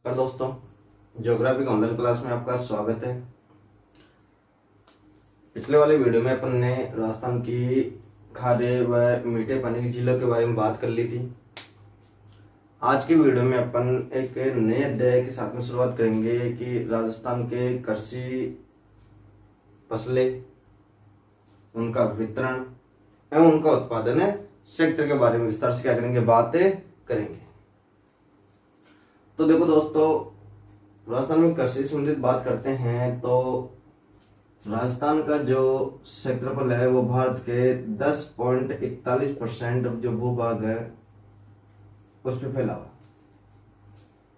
पर दोस्तों, geography online class में आपका स्वागत है। पिछले वाले वीडियो में अपन ने राजस्थान की खारे व मीठे पानी की झीलों के बारे में बात कर ली थी। आज की वीडियो में अपन एक नए अध्याय के साथ में शुरुआत करेंगे कि राजस्थान के कृषि फसलें, उनका वितरण एवं उनका उत्पादन क्षेत्र के बारे में विस्तार से क्या करेंगे, बातें करेंगे। तो देखो दोस्तों, राजस्थान में कृषि से संबंधित बात करते हैं तो राजस्थान का जो क्षेत्रफल है वो भारत के 10.41% जो भूभाग है उस पर फैला हुआ।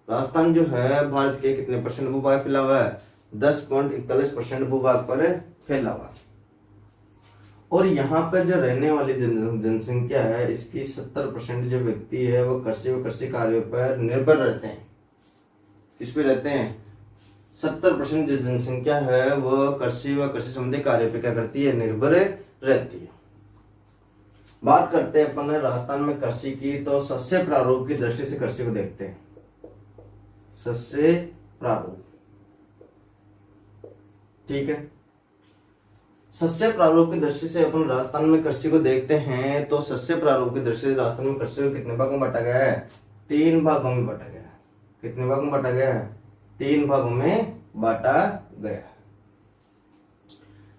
राजस्थान जो है भारत के कितने परसेंट भूभाग फैला हुआ है? 10.41% भूभाग पर फैला हुआ। और यहाँ पर जो रहने वाली जनसंख्या है, इसकी 70% जो व्यक्ति है वो कृषि व कृषि कार्यों पर निर्भर रहते हैं। किस पे रहते हैं? 70% जो जनसंख्या है वो कृषि व कृषि संबंधी कार्य पे क्या करती है? निर्भर रहती है। बात करते हैं अपन राजस्थान में कृषि की, तो सस्य प्रारूप की दृष्टि से कृषि को देखते हैं। सस्य प्रारूप, ठीक है। सस्य प्रारूप की दृष्टि से अपन राजस्थान में कृषि को देखते हैं तो सस्य प्रारूप की दृष्टि से राजस्थान में कृषि को कितने भागों में बांटा गया है? 3 भागों में बांटा गया है। कितने भागों में बांटा गया है? 3 भागों में बांटा गया।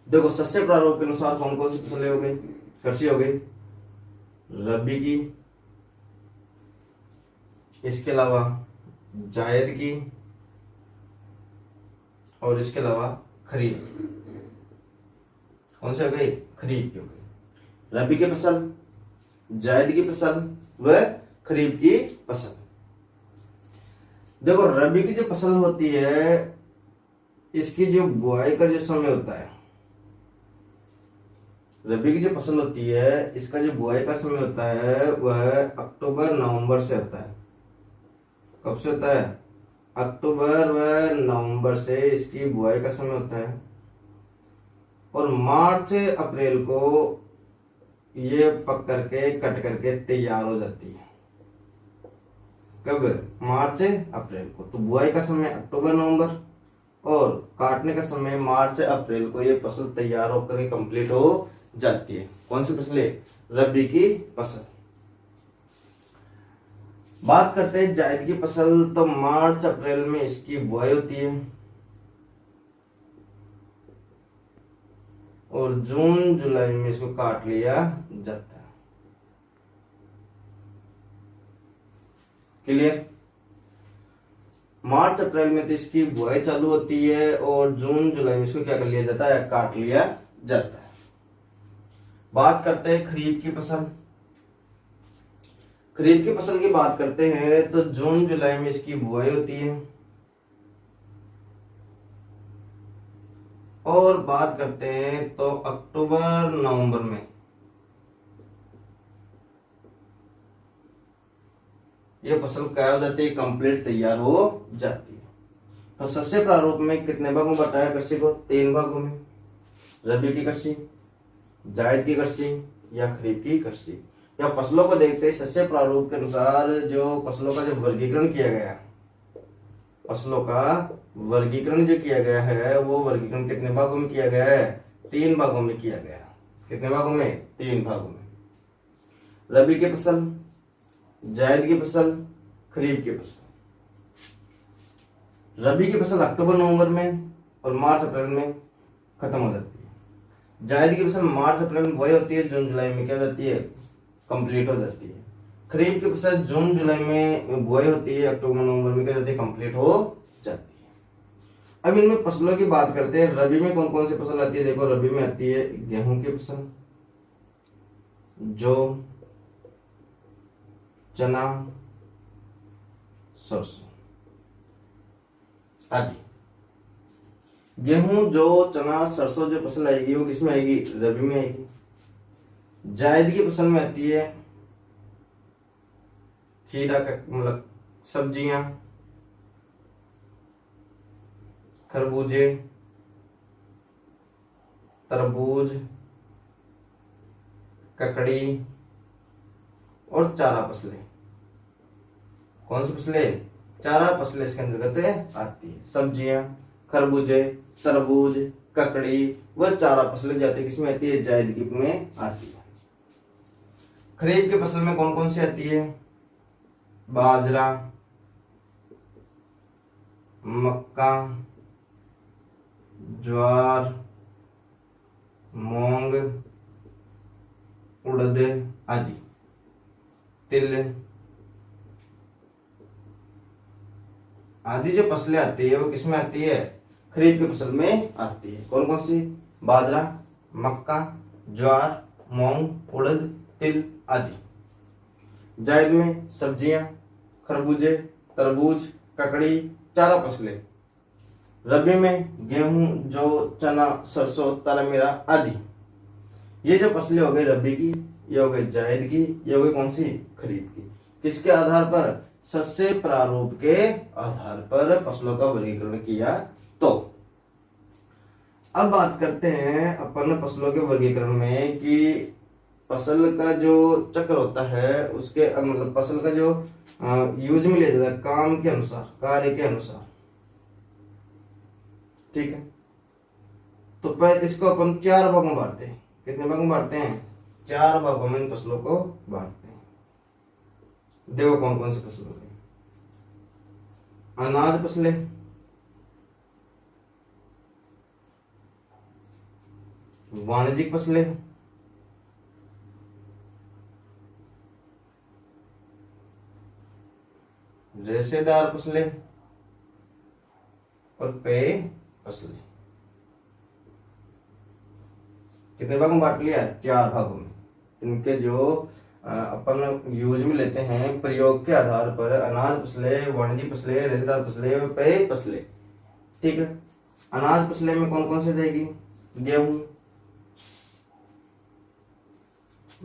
देखो, सस्य प्रारूप के अनुसार कौन कौन सी फसलें हो गई? कृषि हो गई रबी की, इसके अलावा जायद की, और इसके अलावा खरीफ। कौन सी हो गई? खरीफ की हो गई। रबी की फसल, जायद की फसल व खरीफ की फसल। देखो, रबी की जो फसल होती है इसकी जो बुआई का जो समय होता है, रबी की जो फसल होती है इसका जो बुआई का समय होता है वह अक्टूबर नवंबर से होता है। कब से होता है? अक्टूबर व नवंबर से इसकी बुआई का समय होता है। और मार्च अप्रैल को ये पक करके कट करके तैयार हो जाती है। कब? मार्च अप्रैल को। तो बुआई का समय अक्टूबर नवंबर और काटने का समय मार्च अप्रैल को ये फसल तैयार होकर के कंप्लीट हो जाती है। कौन सी फसलें? रबी की फसल। बात करते हैं जायद की फसल, तो मार्च अप्रैल में इसकी बुआई होती है और जून जुलाई में इसको काट लिया जाता है। क्लियर? मार्च अप्रैल में तो इसकी बुआई चालू होती है और जून जुलाई में इसको क्या कर लिया जाता है? काट लिया जाता है। बात करते हैं खरीफ की फसल। खरीफ की फसल की बात करते हैं तो जून जुलाई में इसकी बुआई होती है और बात करते हैं तो अक्टूबर नवंबर में ये फसल क्या हो जाती है? कंप्लीट तैयार हो जाती है। तो सस्य प्रारूप में कितने भागों में बांटा है कृषि को? 3 भागों में। रबी की कृषि, जायद की कृषि या खरीफ की कृषि। या फसलों को देखते हैं सस्य प्रारूप के अनुसार जो फसलों का जो वर्गीकरण किया गया, फसलों का वर्गीकरण जो किया गया है वो वर्गीकरण कितने भागों में किया गया है? 3 भागों में किया गया। कितने भागों में? 3 भागों में। रबी की फसल, जायद की फसल, खरीफ की फसल। रबी की फसल अक्टूबर नवंबर में और मार्च अप्रैल में खत्म हो जाती है। जायद की फसल मार्च अप्रैल में बुआई होती है, जून जुलाई में क्या हो जाती है? कंप्लीट हो जाती है। खरीफ की फसल जून जुलाई में बुआई होती है, अक्टूबर नवंबर में क्या हो जाती है? कंप्लीट हो जाती है। अब इनमें फसलों की बात करते हैं। रबी में कौन कौन सी फसल आती है? देखो, रबी में आती है गेहूं की फसल, जौ, चना, सरसों आदि। गेहूं, जौ, चना, सरसों जो फसल आएगी वो किसमें आएगी? रबी में आएगी। जायद की फसल में आती है खीरा का मतलब सब्जियां, खरबूजे, तरबूज, ककड़ी और चारा फसलें। कौन सी फसलें? चारा फसलें इसके अंतर्गत आती है। सब्जियां, खरबूजे, तरबूज, ककड़ी व चारा फसलें जाती है किसमें आती है? जायद की में आती है। खरीफ की फसल में कौन कौन सी आती है? बाजरा, मक्का, ज्वार, मूंग, उड़द आदि। तिल आदि जो फसलें आती है वो किसमें आती है? खरीफ की फसल में आती है। कौन कौन सी? बाजरा, मक्का, ज्वार, मूंग, उड़द, तिल आदि। जायद में सब्जियां, खरबूजे, तरबूज, ककड़ी, चारा फसलें। रबी में गेहूं, जौ, चना, सरसों, तारामीरा आदि। ये जो फसलें हो गई रबी की, ये हो गई जायद की, ये हो गई कौन सी? खरीफ की। किसके आधार पर? सस्य प्रारूप के आधार पर फसलों का वर्गीकरण किया। तो अब बात करते हैं अपन फसलों के वर्गीकरण में कि फसल का जो चक्र होता है उसके मतलब फसल का जो यूज में लिया जाता है काम के अनुसार, कार्य के अनुसार, ठीक है। तो पहले इसको अपन 4 भागों में बांटते हैं। कितने भागों में बांटते हैं? 4 भागों में इन फसलों को बांटते हैं। देखो कौन कौन सी फसल हो गई। अनाज फसलें, वाणिज्यिक फसलें, रेशेदार फसलें और पेय फसलें। कितने भागों में बांट लिया? 4 भागों में। इनके जो अपन यूज में लेते हैं प्रयोग के आधार पर अनाज फसलें, वाणिज्यिक फसलें, रेशेदार फसलें, पेय फसलें, ठीक है। अनाज फसलें में कौन कौन सी जाएगी?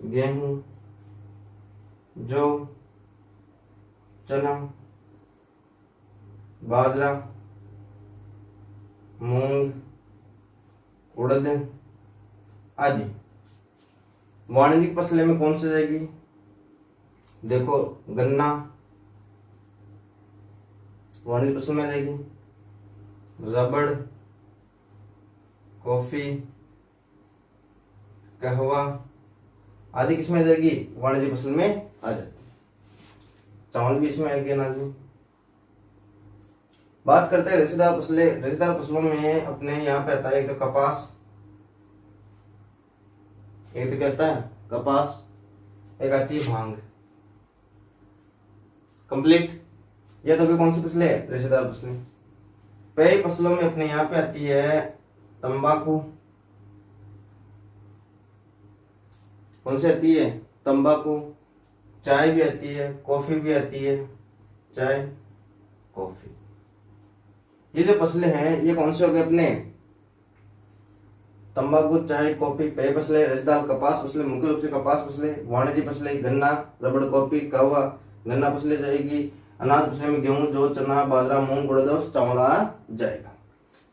गेहूं, जौ, चना, बाजरा, मूंग, उड़द आदि। वाणिज्यिक फसलें में कौन सी जाएगी? देखो गन्ना वाणिज्यिक फसल में जाएगी, रबड़, कॉफी, कहवा आदि किसमें आ जाएगी? वाणिज्यिक फसल में आ जाती है। चावल भी इसमें आएगी अनाज में। बात करते हैं रेशेदार फसलें। रेशेदार फसलों में अपने यहाँ पे आता है एक तो कपास, एक तो कहता है कपास, एक आती है भांग। कंप्लीट। यह तो कौन सी फसलें है? रेशेदार फसलें। पेय फसलों में अपने यहाँ पे आती है तंबाकू। कौन सी आती है? तंबाकू। चाय भी आती है, कॉफी भी आती है, चाय, कॉफी। ये जो फसलें हैं ये कौन से हो गए अपने? तंबाकू, चाय, कॉफी, पेय फसलें, रेशेदार कपास फसलें, मुख्य रूप से कपास फसलें। वाणिज्यिक फसलें गन्ना, रबड़, कॉफी, कहवा। गन्ना फसलें जाएगी। अनाज फसलें में गेहूं, जौ, चना, बाजरा, मूंग, उड़द और चावल आ जाएगा।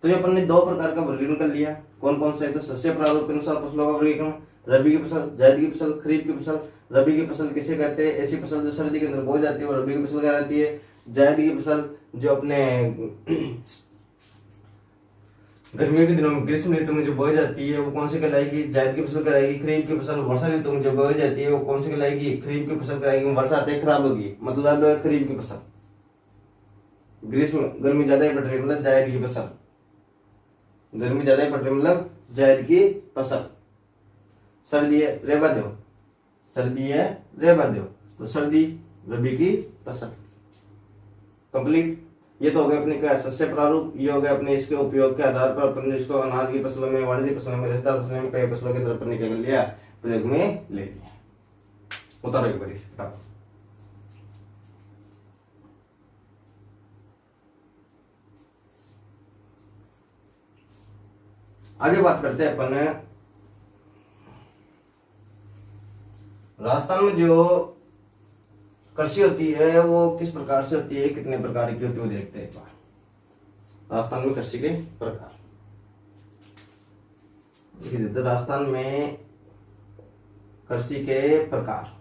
तो ये अपन ने 2 प्रकार का वर्गीकरण कर लिया। कौन कौन से? तो सस्य प्रारूप के अनुसार फसलों का वर्गीकरण। रबी की फसल, जायद की फसल, खरीफ की फसल। रबी की फसल किसे कहते हैं? ऐसी फसल जो सर्दी के अंदर बोई जाती है वो रबी की फसल कहलाती है। जायद की फसल जो अपने गर्मियों के दिनों में, ग्रीष्म ऋतु में जो बोई जाती है वो कौन सी कहलाएगी? जायद की फसल कहलाएगी। खरीफ की फसल वर्षा ऋतु में जो बोई जाती है वो कौन सी कहलाएगी? खरीफ की फसल कहलाएगी। वर्षा आते ही खराब होगी मतलब खरीफ की फसल। ग्रीष्म गर्मी ज्यादा ही पड़ रही है मतलब जायद की फसल। गर्मी ज्यादा ही पड़ रही है मतलब जायद की फसल। सर्दी है रेबा दो, सर्दी है रेबा दो, तो सर्दी रबी की फसल। कंप्लीट। ये तो हो गए अपने क्या? सस्य प्रारूप। ये हो गए अपने इसके उपयोग के आधार पर अपन इसको अनाज की फसलों में, वाणिज्यिक फसलों में, रेशेदार फसलों में, पेय फसलों के तरफ पर निकल लिया, प्रयोग में ले लिया। उतारो एक बार। आगे बात करते हैं अपन राजस्थान में जो कृषि होती है वो किस प्रकार से होती है, कितने प्रकार की होती है वो देखते हैं एक बार। राजस्थान में कृषि के प्रकार। तो राजस्थान में कृषि के प्रकार।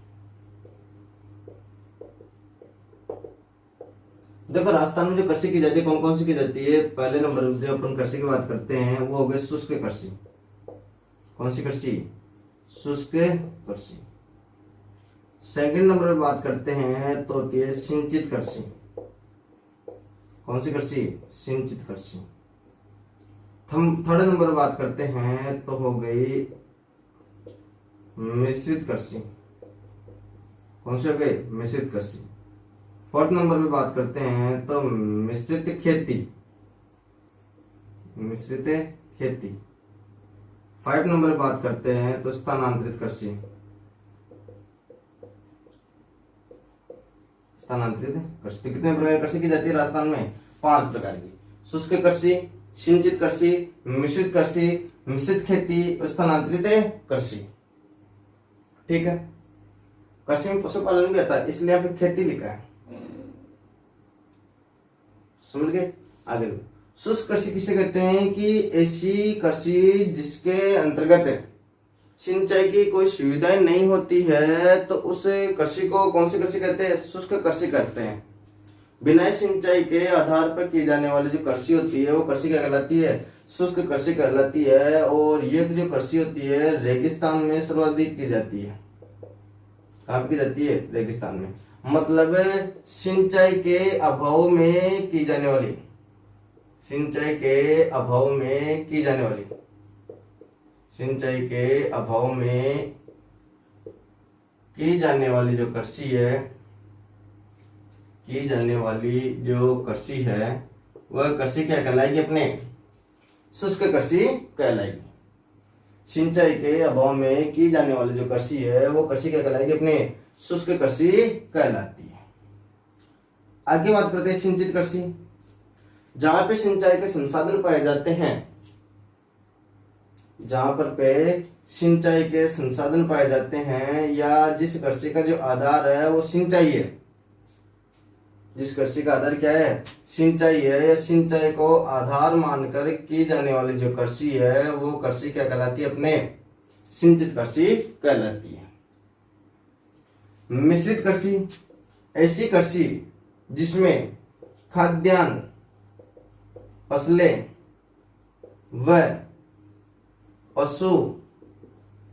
देखो राजस्थान में जो कृषि की जाती है कौन कौन सी की जाती है, पहले नंबर जो अपन कृषि की बात करते हैं वो हो गए शुष्क कृषि। कौन सी कृषि? शुष्क कृषि। सेकंड नंबर पर बात करते हैं तो होती है सिंचित कृषि। कौन सी कृषि? सिंचित कृषि। हम थर्ड नंबर पर बात करते हैं तो हो गई मिश्रित कृषि। कौन सी हो गई? मिश्रित कृषि। फोर्थ नंबर पे बात करते हैं तो मिश्रित खेती। मिश्रित खेती। 5 नंबर पे बात करते हैं तो स्थानांतरित कृषि। स्थानांतरित कृषि। कितने प्रकार की कृषि की जाती है राजस्थान में? 5 प्रकार की। शुष्क कृषि, सिंचित कृषि, मिश्रित कृषि, मिश्रित खेती और स्थानांतरित कृषि। ठीक है। कृषि में पशुपालन भी आता है इसलिए यहाँ पे खेती लिखा है, समझ गए? आगे शुष्क कृषि किसे कहते हैं? कि ऐसी कृषि जिसके अंतर्गत सिंचाई की कोई सुविधाएं नहीं होती है तो उस कृषि को कौन सी कृषि कहते हैं? शुष्क कृषि कहते हैं। बिना सिंचाई के आधार पर की जाने वाली जो कृषि होती है वो कृषि क्या कहलाती है? शुष्क कृषि कहलाती है। और ये जो कृषि होती है रेगिस्तान में सर्वाधिक की जाती है। कहाँ पे की जाती है? रेगिस्तान में। मतलब सिंचाई के अभाव में की जाने वाली, सिंचाई के अभाव में की जाने वाली, सिंचाई के अभाव में की जाने वाली जो कृषि है, की जाने वाली जो कृषि है वह कृषि क्या कहलाएगी? अपने शुष्क कृषि कहलाएगी। सिंचाई के अभाव में की जाने वाली जो कृषि है वो कृषि क्या कहलाएगी? अपने शुष्क कृषि कहलाती है। आगे बात करते हैं सिंचित कृषि। जहां पे सिंचाई के संसाधन पाए जाते हैं, जहां पर पे सिंचाई के संसाधन पाए जाते हैं या जिस कृषि का जो आधार है वो सिंचाई है, जिस कृषि का आधार क्या है? सिंचाई है, या सिंचाई को आधार मानकर की जाने वाली जो कृषि है वो कृषि क्या कहलाती है? अपने सिंचित कृषि कहलाती है। मिश्रित कृषि ऐसी कृषि जिसमें खाद्यान्न, फसलें व पशु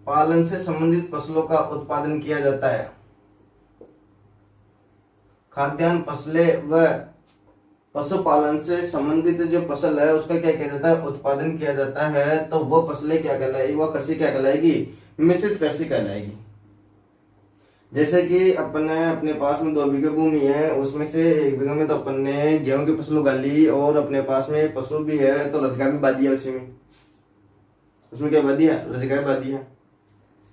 पालन से संबंधित फसलों का उत्पादन किया जाता है। खाद्यान्न, फसलें व पशुपालन से संबंधित जो फसल है उसका क्या किया जाता है? उत्पादन किया जाता है। तो वो फसलें क्या कहलाएगी? वह कृषि क्या कहलाएगी? मिश्रित कृषि कहलाएगी। जैसे कि अपने अपने पास में 2 बीघे भूमि है, उसमें से 1 बीघे में तो अपन ने गेहूं की फसल उगा ली और अपने पास में पशु भी है तो रजगा भी बा दिया उसी में। उसमें क्या बा दिया? रजगा बा दिया।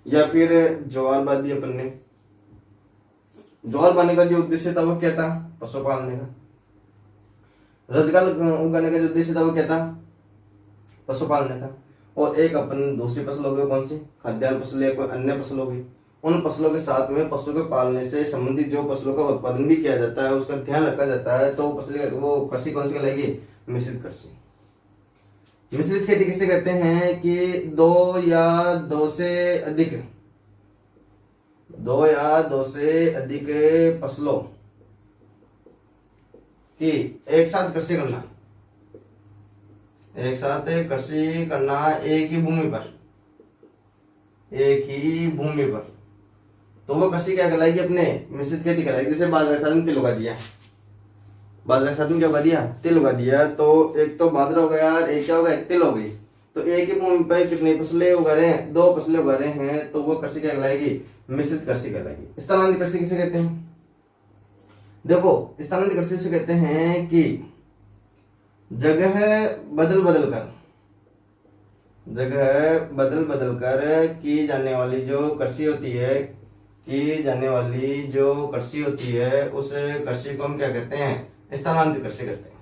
या फिर ज्वार बा दी अपन ने। ज्वार बाने का जो उद्देश्य था वो क्या था? पशु पालने का। रजगा उगाने का जो उद्देश्य था वो क्या था? पशु पालने का। और एक अपन दूसरी फसल हो गई, कौन सी? खाद्यान्न फसल या कोई अन्य फसल हो गई। उन फसलों के साथ में पशु के पालने से संबंधित जो फसलों का उत्पादन भी किया जाता है उसका ध्यान रखा जाता है तो वो कृषि कौन सी कहलाएगी? मिश्रित कृषि। मिश्रित खेती किसे कहते हैं? कि 2 या 2 से अधिक, 2 या 2 से अधिक फसलों की एक साथ कृषि करना, एक साथ कृषि करना एक ही भूमि पर, एक ही भूमि पर, तो वो कृषि क्या कहलाएगी? अपने मिश्रित खेती कहलाएगी। जैसे बाजरा के साथ में तिल उगा दिया, बाजरा के साथ में क्या उगा दिया? तिल उगा दिया। तो एक तो बाजरा हो गया और एक क्या हो गया? तिल हो गई। तो एक ही भूमि पर कितनी फसलें उगा रहे हैं? 2 फसलें उगा रहे हैं तो वो कृषि क्या कहलाएगी? मिश्रित कृषि कहलाएगी। स्थानांतरित कृषि किसे कहते हैं? देखो स्थानांतरित कृषि से कहते हैं कि जगह बदल बदल कर, जगह बदल बदल कर की जाने वाली जो कृषि होती है, की जाने वाली जो कृषि होती है उस कृषि को हम क्या कहते हैं? स्थानांतरित कृषि कहते हैं।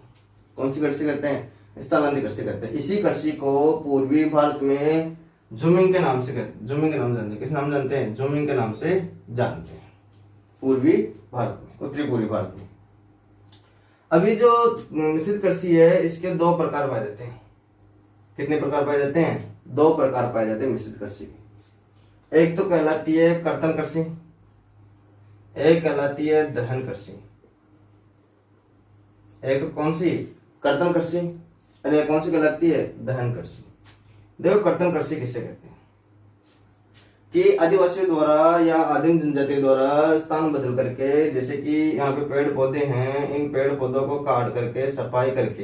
कौन सी कृषि कहते हैं? स्थानांतरित कृषि कहते हैं। इसी कृषि को पूर्वी भारत में जूमिंग के नाम से कहते हैं। जूमिंग के नाम जानते हैं? किस नाम जानते हैं? जूमिंग के नाम से जानते हैं पूर्वी भारत में, उत्तरी पूर्वी भारत में। अभी जो मिश्रित कृषि है इसके 2 प्रकार पाए जाते हैं। कितने प्रकार पाए जाते हैं? 2 प्रकार पाए जाते हैं मिश्रित कृषि के। एक तो कहलाती है कर्तन कृषि, एक कहलाती है दहन कृषि। एक कौन सी, कर्तन कृषि, और एक कौन सी कहलाती है, दहन कृषि। देखो कर्तन कृषि किससे कहते हैं कि आदिवासियों द्वारा या आदिम जनजाति द्वारा स्थान बदल करके, जैसे कि यहाँ पे पेड़ पौधे हैं, इन पेड़ पौधों को काट करके सफाई करके,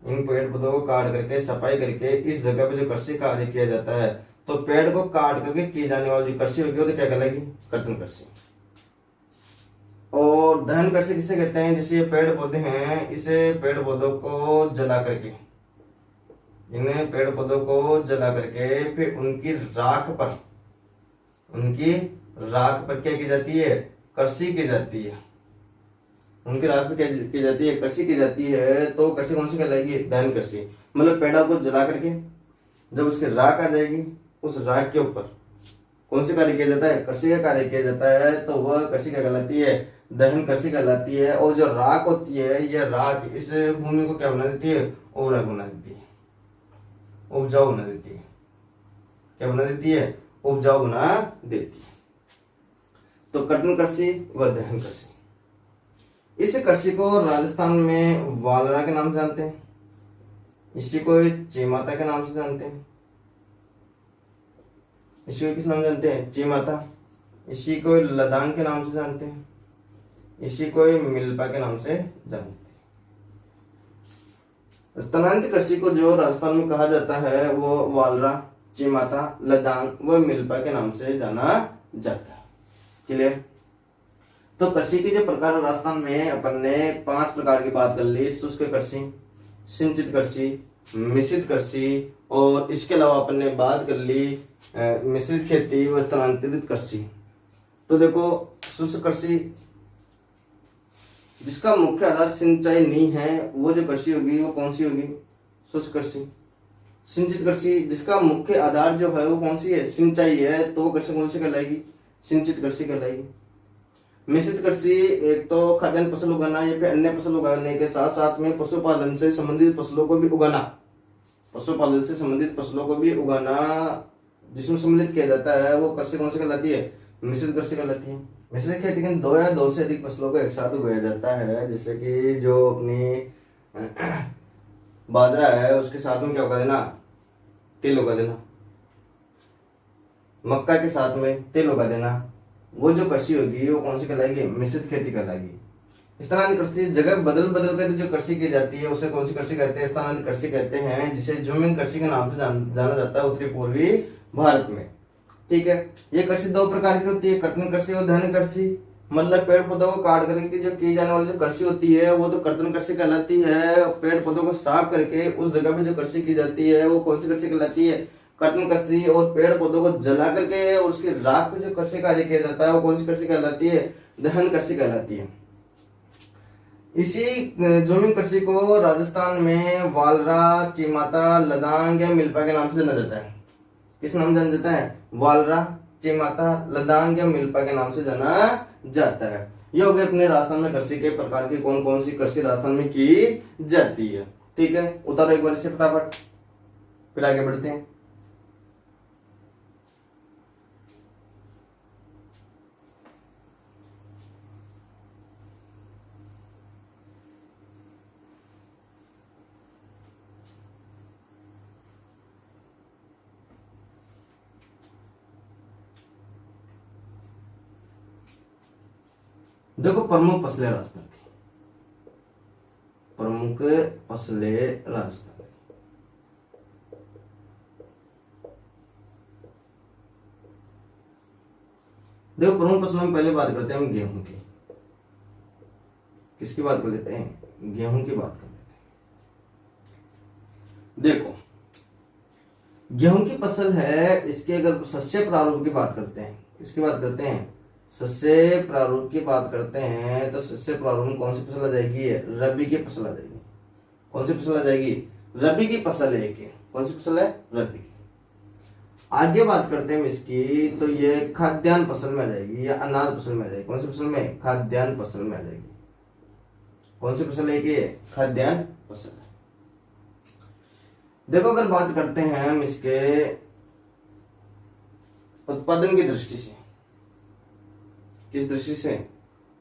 इन पेड़ पौधों को काट करके सफाई करके इस जगह पे जो कृषि कार्य किया जाता है, तो पेड़ को काट करके की जाने वाली जो कृषि होगी वो तो क्या कहलाएगी, कर्तन कृषि। और दहन कृषि किसे कहते हैं, जैसे ये पेड़ पौधे हैं, इसे पेड़ पौधों को जला करके, इन्हें पेड़ पौधों को जला करके फिर उनकी राख पर क्या की जाती है, कृषि की जाती है, उनकी राख पर क्या की जाती है, कृषि की जाती है। तो कृषि कौन सी कहलाएगी, दहन कृषि। मतलब पेड़ों को जला करके जब उसकी राख आ जाएगी, उस राख के ऊपर कौन सी कार्य किया जाता है, कृषि का कार्य किया जाता है, तो वह कृषि क्या कहलाती है, दहन कृषि कहलाती है। और जो राख होती है, यह राख इस भूमि को क्या बना देती है, उर्वरक बना देती है, उपजाऊ बना देती है। क्या बना देती है, उपजाऊ बना देती है। तो कर्तन कृषि व दहन कृषि। इस कृषि को राजस्थान में वालरा के नाम से जानते हैं, इसी को चीमाता के नाम से जानते हैं, इसी को किस नाम से जानते हैं, चीमाता। इसी को लदांग के नाम से जानते हैं, इसी को मिल्पा के नाम से जानते हैं। स्तनांतरित कृषि को जो राजस्थान में कहा जाता है वो वालरा, चीमाता, लदांग व मिल्पा के नाम से जाना जाता है। क्लियर। तो कृषि के जो प्रकार है राजस्थान में अपन ने 5 प्रकार की बात कर ली, शुष्क कृषि, सिंचित कृषि, मिश्रित कृषि, और इसके अलावा अपन ने बात कर ली मिश्रित खेती व स्थानांतरित कृषि। तो देखो शुष्क कृषि जिसका मुख्य आधार सिंचाई नहीं है, वो जो कृषि होगी वो कौन सी होगी, शुष्क कृषि। सिंचित कृषि जिसका मुख्य आधार जो है वो कौन सी है, सिंचाई है, तो वो कृषि कौन सी कहलाएगी, सिंचित कृषि कहलाएगी। मिश्रित कृषि एक तो खाद्यान्न फसल उगाना या फिर अन्य फसल उगाने के साथ साथ में पशुपालन से संबंधित फसलों को भी उगाना, पशुपालन से संबंधित फसलों को भी उगाना जिसमें सम्मिलित किया जाता है, वो कृषि कौन सी कहलाती है, मिश्रित कृषि कहलाती है। मिश्रित खेती में 2 या 2 से अधिक फसलों को एक साथ उगाया जाता है, जैसे कि जो अपनी बाजरा है उसके साथ में क्या उगा देना, तिल उगा देना, मक्का के साथ में तिल उगा देना, वो जो कृषि होगी वो कौन सी कहलाएगी, मिश्रित खेती कहलाएगी। स्थानांतरित कृषि जगह बदल बदल कर जो कृषि की जाती है उसे कौन सी कृषि कहते हैं, स्थानांतरित कृषि कहते हैं, जिसे झूमिंग कृषि के नाम से जाना जाता है उत्तरी पूर्वी भारत में। ठीक है। ये कृषि 2 प्रकार की होती है, कर्तन कृषि और दहन कृषि। मतलब पेड़ पौधों को काट करके जो की जाने वाली जो कृषि होती है वो तो कर्तन कृषि कहलाती है। पेड़ पौधों को साफ करके उस जगह पे जो कृषि की जाती है वो कौन सी कृषि कहलाती है, कर्तन कृषि। और पेड़ पौधों को जला करके और उसकी राख पे जो कृषि कार्य किया जाता है वो कौन सी कृषि कहलाती है, दहन कृषि कहलाती है। इसी झूमिंग कृषि को राजस्थान में वालरा, चीमाता, लदांग या मिल्पा के नाम से जाना जाता है। किस नाम से जाना जाता है, वालरा, चीमाता, लदांग या मिल्पा के नाम से जाना जाता है। ये हो गए अपने राजस्थान में कृषि के प्रकार की कौन कौन सी कृषि राजस्थान में की जाती है। ठीक है, उतारो एक बार इसे फटाफट, फिर आगे बढ़ते हैं। देखो प्रमुख फसलें राजस्थान की, प्रमुख फसलें राजस्थान की। देखो प्रमुख फसलों में पहले बात करते हैं हम गेहूं की। किसकी बात कर लेते हैं, गेहूं की बात कर लेते हैं। देखो गेहूं की फसल है, इसके अगर सस्य प्रारूप की बात करते हैं, किसकी बात करते हैं, सस्य प्रारूप की बात करते हैं, तो सस्य प्रारूप में कौन सी फसल आ जाएगी, रबी की फसल आ जाएगी। कौन सी फसल आ जाएगी, रबी की फसल है। कौन सी फसल है, रबी की। आगे बात करते हैं इसकी, तो ये खाद्यान्न फसल में आ जाएगी या अनाज फसल में आ जाएगी। कौन सी फसल में, खाद्यान्न फसल में आ जाएगी। कौन सी फसल है कि खाद्यान्न फसल है। देखो अगर बात करते हैं हम इसके उत्पादन की दृष्टि से, किस दृष्टि से,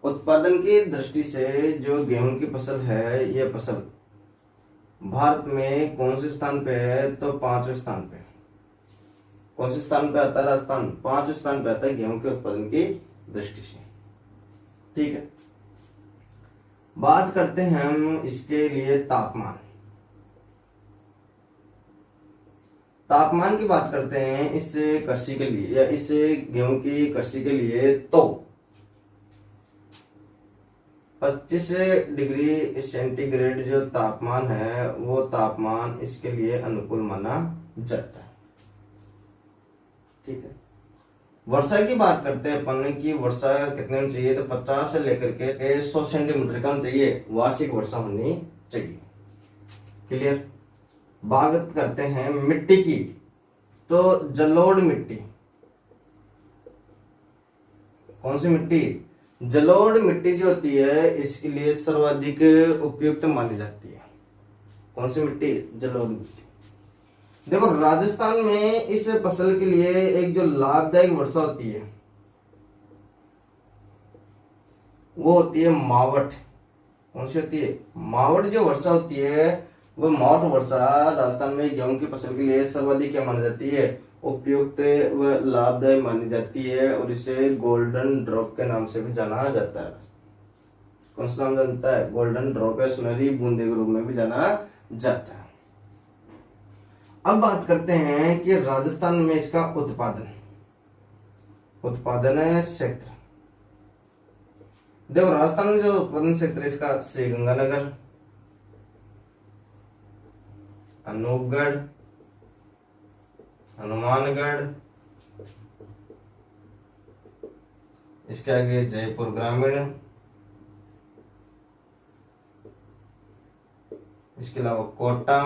उत्पादन की दृष्टि से जो गेहूं की फसल है, यह फसल भारत में कौन से स्थान पे है? तो 5वें स्थान पे। कौन से स्थान पे आता है? राजस्थान 5वें स्थान पे आता है गेहूं के उत्पादन की दृष्टि से। ठीक है, बात करते हैं हम इसके लिए तापमान। तापमान की बात करते हैं इस कृषि के लिए या इस गेहूं की कृषि के लिए, तो 25 डिग्री सेंटीग्रेड जो तापमान है वो तापमान इसके लिए अनुकूल माना जाता है। ठीक है, वर्षा की बात करते हैं अपन की वर्षा कितने में चाहिए? तो 50 से लेकर के 100 सेंटीमीटर का चाहिए, वार्षिक वर्षा होनी चाहिए। क्लियर। बात करते हैं मिट्टी की, तो जलोढ़ मिट्टी। कौन सी मिट्टी? जलोढ़ मिट्टी जो होती है इसके लिए सर्वाधिक उपयुक्त मानी जाती है। कौन सी मिट्टी? जलोढ़ मिट्टी। देखो, राजस्थान में इस फसल के लिए एक जो लाभदायक वर्षा होती है वो होती है मावठ। कौन सी होती है? मावठ जो वर्षा होती है वो मावठ वर्षा राजस्थान में गेहूं की फसल के लिए सर्वाधिक क्या मानी जाती है? उपयुक्त व लाभदायक मानी जाती है, और इसे गोल्डन ड्रॉप के नाम से भी जाना जाता है। कौन सा नाम जानता है? गोल्डन ड्रॉप या सुनहरी बूंदे के रूप में भी जाना जाता है। अब बात करते हैं कि राजस्थान में इसका उत्पादन क्षेत्र। देखो, राजस्थान में जो उत्पादन क्षेत्र है इसका श्रीगंगानगर, अनूपगढ़, हनुमानगढ़, इसके आगे जयपुर ग्रामीण, इसके अलावा कोटा,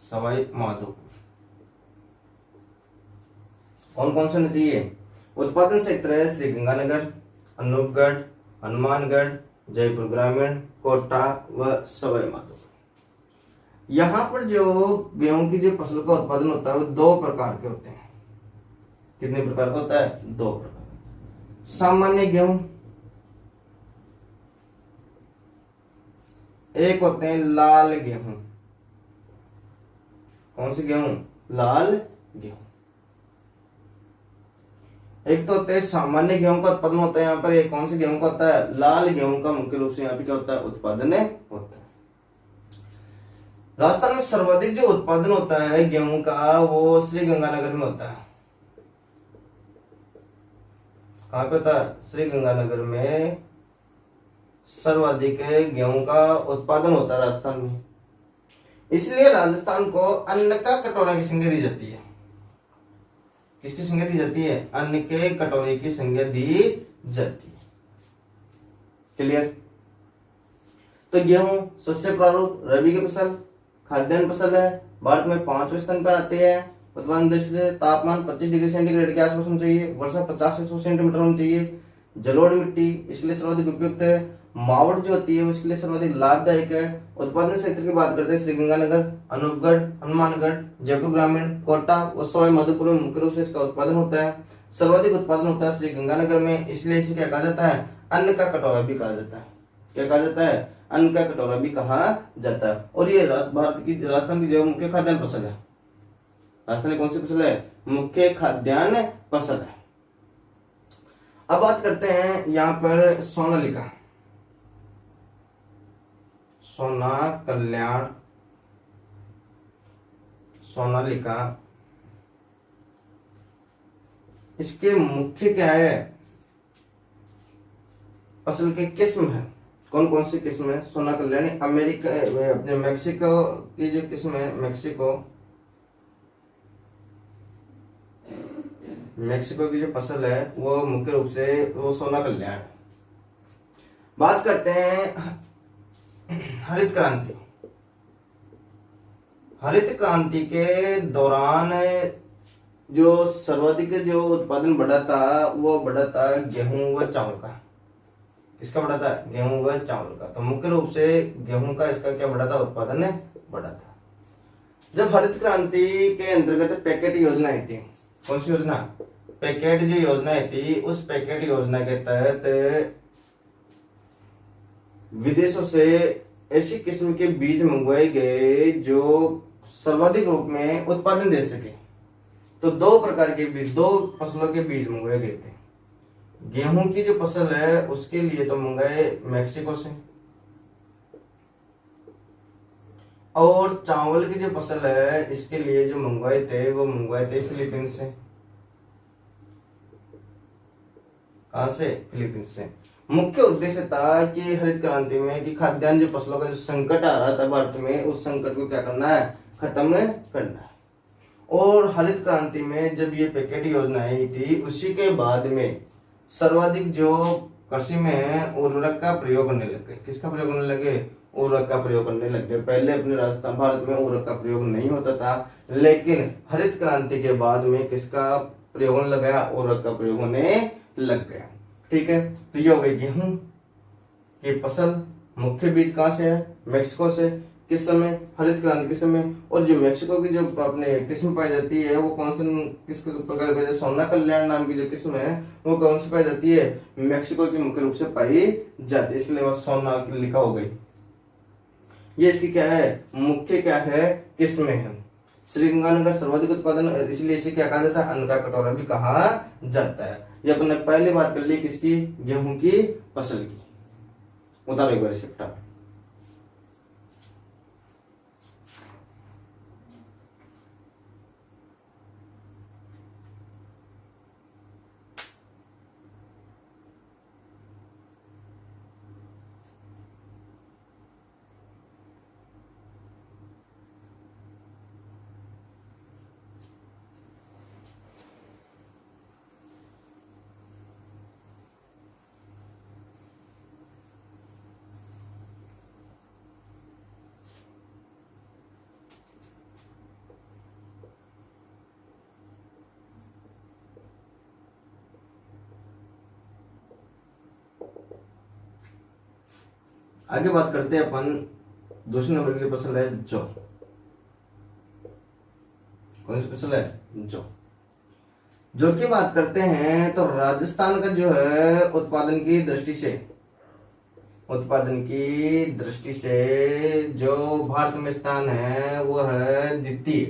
सवाई माधोपुर। कौन कौन से नदी है? उत्पादन क्षेत्र है श्रीगंगानगर, अनूपगढ़, हनुमानगढ़, जयपुर ग्रामीण, कोटा व सवाई माधोपुर। यहाँ पर जो गेहूं की जो फसल का उत्पादन होता है वो 2 प्रकार के होते हैं। कितने प्रकार का होता है? 2 प्रकार। सामान्य गेहूं, एक होते हैं लाल गेहूं। कौन सी गेहूं? लाल गेहूं। एक तो होते हैं सामान्य गेहूं का उत्पादन होता है यहाँ पर। एक कौन सी गेहूं का होता है? लाल गेहूं का मुख्य रूप से यहाँ पे क्या होता है? उत्पादन होता है। राजस्थान में सर्वाधिक जो उत्पादन होता है गेहूं का वो श्रीगंगानगर में होता है। कहां पे होता है? श्रीगंगानगर में सर्वाधिक गेहूं का उत्पादन होता है राजस्थान में। इसलिए राजस्थान को अन्न का कटोरा की संज्ञा दी जाती है। किसकी संज्ञा दी जाती है? अन्न के कटोरे की संज्ञा दी जाती है। क्लियर। तो गेहूं शस्य प्रारूप रबी की फसल, खाद्यान्न फसल है। भारत में 5वें स्थान पर आते हैं। उत्पादन दृष्टि से तापमान 25 डिग्री सेंटीग्रेड के आसपास होना चाहिए। वर्षा 50 से 100 सेंटीमीटर होनी चाहिए। जलोढ़ मिट्टी इसके लिए सर्वाधिक उपयुक्त है। मावठ जो होती है उसके लिए सर्वाधिक लाभदायक है। उत्पादन क्षेत्र की बात करते हैं श्रीगंगानगर, अनूपगढ़, हनुमानगढ़, जयपुर ग्रामीण, कोटा और सवाई माधोपुर में मुख्य रूप से इसका उत्पादन होता है। सर्वाधिक उत्पादन होता है श्रीगंगानगर में, इसलिए इसे क्या कहा जाता है? अन्न का कटोरा भी कहा जाता है। क्या कहा जाता है? अन्न का कटोरा भी कहा जाता है। और ये राजस्थान की जो मुख्य खाद्यान्न फसल है। राजस्थान की कौन सी फसल है? मुख्य खाद्यान्न फसल है। अब बात करते हैं यहाँ पर सोनालिका, सोना कल्याण, सोनालिका। इसके मुख्य क्या है? फसल के किस्म है। कौन कौन सी किस्म है? सोना कल्याणी अमेरिका, अपने मेक्सिको की जो किस्म है, मेक्सिको की जो फसल है वो मुख्य रूप से वो सोना कल्याण। बात करते हैं हरित क्रांति। हरित क्रांति के दौरान जो सर्वाधिक जो उत्पादन बढ़ा था वो बढ़ा था गेहूं व चावल का। किसका बढ़ा था? गेहूं व चावल का। तो मुख्य रूप से गेहूं का इसका क्या बढ़ा था? उत्पादन बढ़ा था। जब हरित क्रांति के अंतर्गत पैकेट योजना आई थी। कौन सी योजना? पैकेट जो योजना थी, उस पैकेट योजना के तहत विदेशों से ऐसी किस्म के बीज मंगवाए गए जो सर्वाधिक रूप में उत्पादन दे सके। तो दो प्रकार के बीज, दो फसलों के बीज मंगवाए गए थे। गेहूं की जो फसल है उसके लिए तो मंगाए मैक्सिको से, और चावल की जो फसल है इसके लिए जो मंगवाए थे वो मंगवाए थे फिलीपींस से। कहां से? फिलीपींस से। मुख्य उद्देश्य था कि हरित क्रांति में कि खाद्यान्न जो फसलों का जो संकट आ रहा था भारत में, उस संकट को क्या करना है? खत्म करना है। और हरित क्रांति में जब ये पैकेट योजना आई थी, उसी के बाद में सर्वाधिक जो कृषि में है उर्वरक का प्रयोग करने लगे। किसका प्रयोग करने लगे? उर्वरक का प्रयोग करने लगे। पहले अपने राजस्थान भारत में उर्वरक का प्रयोग नहीं होता था, लेकिन हरित क्रांति के बाद में किसका प्रयोग होने लगा? उर्वरक का प्रयोग होने लग गया। ठीक है, तो ये हो गई गेहूं की फसल। मुख्य बीज कहां से है? मैक्सिको से। किस समय? हरित क्रांति के समय। और जो मैक्सिको की जो अपने किस्म पाई जाती है वो कौन से किस प्रकार की? सोना कल्याण नाम की जो किस्म है वो कौन सी पाई जाती है? मैक्सिको की मुख्य रूप से पाई जाती है, इसके लिए सोना लिखा हो गई। ये इसकी क्या है? मुख्य क्या है? किस्में हैं। श्रीगंगानगर सर्वाधिक उत्पादन, इसलिए इसे क्या कहा जाता है? अन्न का कटोरा भी कहा जाता है। ये अपने पहले बात कर ली किसकी? गेहूं की फसल की। उतारो एक बार इसे फटाफट। आगे बात करते हैं अपन दूसरे नंबर की फसल है जौ। कौन सी फसल है? जौ। जौ की बात करते हैं तो राजस्थान का जो है उत्पादन की दृष्टि से जो भारत में स्थान है वो है द्वितीय।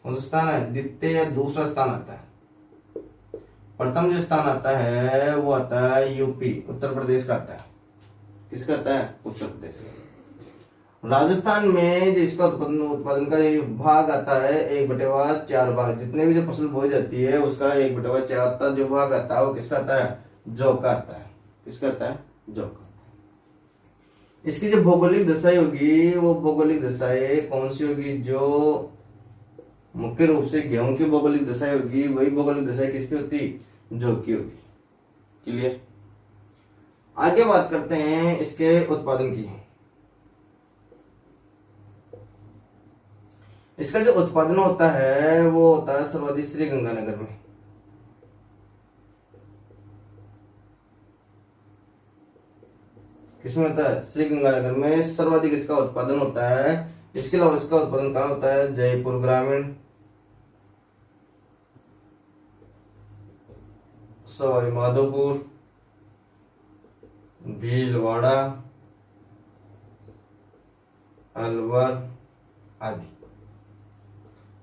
कौन सा स्थान है? द्वितीय या दूसरा स्थान आता है। प्रथम जो स्थान आता है वो आता है यूपी, उत्तर प्रदेश का आता है। किसका आता है? उत्तर प्रदेश का। राजस्थान में जो इसका उत्पादन का भाग आता है 1/4 भाग। जितने भी जो फसल बोई जाती है उसका 1/4 जो भाग आता है वो किसका आता है? जौ का आता है। किसका आता है? जौ का। इसकी जो भौगोलिक दशाएं होगी वो भौगोलिक दशाएं कौन सी होगी? जो मुख्य रूप से गेहूं की भौगोलिक दशाएं होगी, वही भौगोलिक दशाएं किसकी होती? जौ की होगी। क्लियर? आगे बात करते हैं इसके उत्पादन की। इसका जो उत्पादन होता है वो होता है सर्वाधिक श्रीगंगानगर में। किसमें होता है? श्रीगंगानगर में सर्वाधिक इसका उत्पादन होता है। इसके अलावा इसका उत्पादन कहाँ होता है? जयपुर ग्रामीण, सवाई माधोपुर, भीलवाड़ा, अलवर आदि,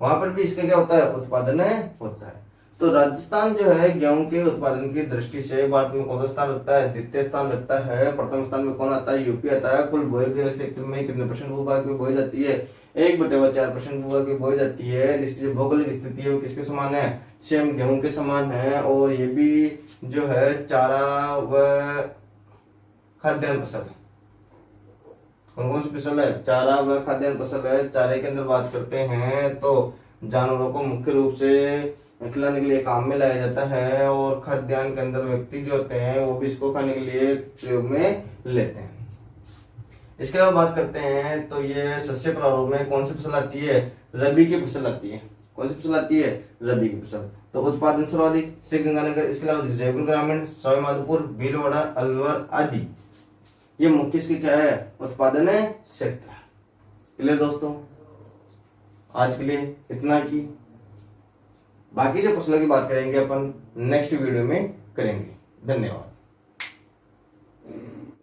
वहां पर भी इसका क्या होता है? उत्पादन होता है। तो राजस्थान जो है गेहूं के उत्पादन की दृष्टि से भारत में कौन सा स्थान रखता है? द्वितीय स्थान रखता है। प्रथम स्थान में कौन आता है? यूपी आता है। कुल बोए में से कितने परसेंट भूभाग में बोई जाती है? 1/4% भूभाग में बोई जाती है। इसकी जो भौगोलिक स्थिति है वो किसके समान है? सेम गेहूं के समान है। और ये भी जो है चारा व खाद्यान्न फसल है। कौन कौन सी फसल है? चारा व खाद्यान्न फसल है। चारे के अंदर बात करते हैं तो जानवरों को मुख्य रूप से खिलाने के लिए काम में लाया जाता है, और खाद्यान्न के अंदर व्यक्ति जो होते हैं वो भी इसको खाने के लिए प्रयोग में लेते हैं। इसके अलावा बात करते हैं तो ये सस्य प्रारूप में कौन सी फसल आती है? रबी की फसल आती है। कौन सी फसल आती है? रबी की फसल। तो उत्पादन सर्वाधिक श्रीगंगानगर, इसके अलावा जयपुर ग्रामीण, सवाई माधोपुर, भीलवाड़ा, अलवर आदि, ये मुख्य इसकी क्या है? उत्पादन क्षेत्र। क्लियर दोस्तों? आज के लिए इतना ही। बाकी जो फसलों की बात करेंगे अपन नेक्स्ट वीडियो में करेंगे। धन्यवाद।